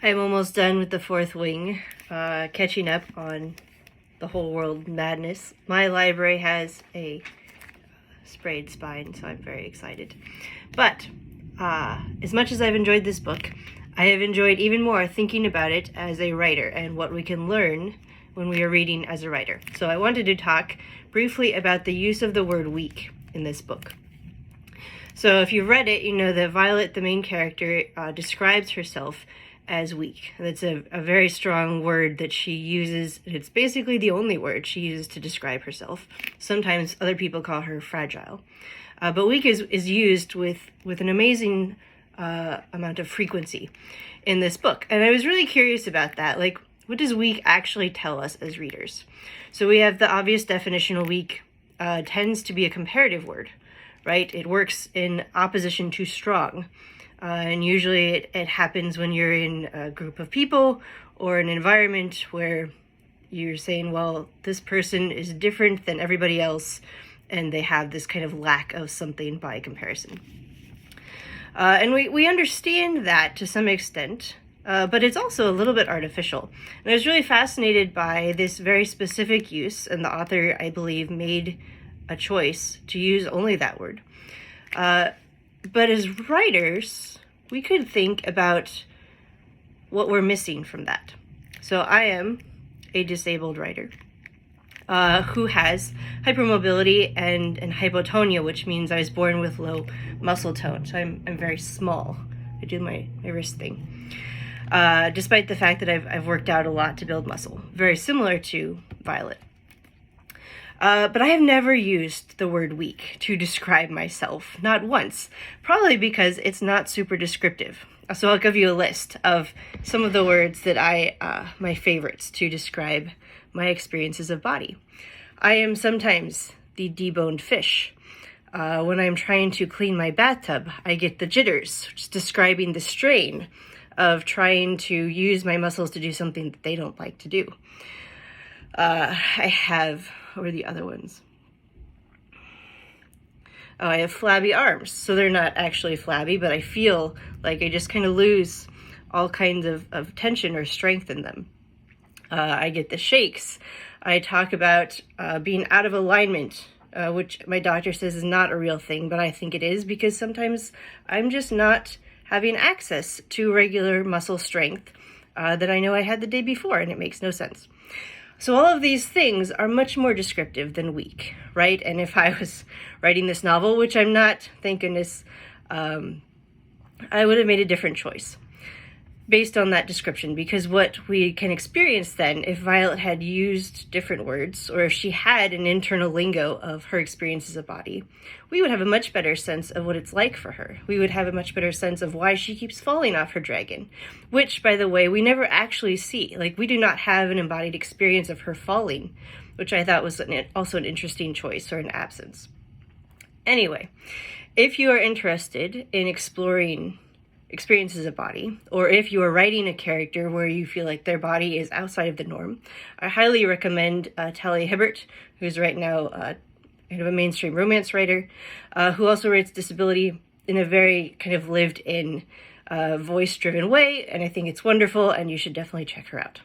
I'm almost done with the fourth wing, catching up on the whole world madness. My library has a sprayed spine, so I'm very excited. But as much as I've enjoyed this book, I have enjoyed even more thinking about it as a writer and what we can learn when we are reading as a writer. So I wanted to talk briefly about the use of the word weak in this book. So if you've read it, you know that Violet, the main character, describes herself as weak. That's a very strong word that she uses. It's basically the only word she uses to describe herself. Sometimes other people call her fragile. But weak is used with an amazing amount of frequency in this book. And I was really curious about that. Like, what does weak actually tell us as readers? So we have the obvious definition of weak tends to be a comparative word, right? It works in opposition to strong. And usually it happens when you're in a group of people or an environment where you're saying, well, this person is different than everybody else, and they have this kind of lack of something by comparison. And we understand that to some extent, but it's also a little bit artificial. And I was really fascinated by this very specific use, and the author, I believe, made a choice to use only that word. But as writers, we could think about what we're missing from that. So I am a disabled writer who has hypermobility and hypotonia, which means I was born with low muscle tone. So I'm very small. I do my wrist thing. Despite the fact that I've worked out a lot to build muscle. Very similar to Violet. But I have never used the word weak to describe myself, not once, probably because it's not super descriptive. So I'll give you a list of some of the words that my favorites to describe my experiences of body. I am sometimes the deboned fish. When I'm trying to clean my bathtub, I get the jitters, which is describing the strain of trying to use my muscles to do something that they don't like to do. I have... What were the other ones? Oh, I have flabby arms. So they're not actually flabby, but I feel like I just kind of lose all kinds of tension or strength in them. I get the shakes. I talk about being out of alignment, which my doctor says is not a real thing, but I think it is because sometimes I'm just not having access to regular muscle strength that I know I had the day before, and it makes no sense. So all of these things are much more descriptive than weak, right? And if I was writing this novel, which I'm not, thank goodness, I would have made a different choice based on that description, because what we can experience then, if Violet had used different words, or if she had an internal lingo of her experiences of body, we would have a much better sense of what it's like for her. We would have a much better sense of why she keeps falling off her dragon, which, by the way, we never actually see. Like, we do not have an embodied experience of her falling, which I thought was also an interesting choice, or an absence. Anyway, if you are interested in exploring experiences of body, or if you are writing a character where you feel like their body is outside of the norm, I highly recommend Talia Hibbert, who's right now kind of a mainstream romance writer, who also writes disability in a very kind of lived-in, voice-driven way, and I think it's wonderful, and you should definitely check her out.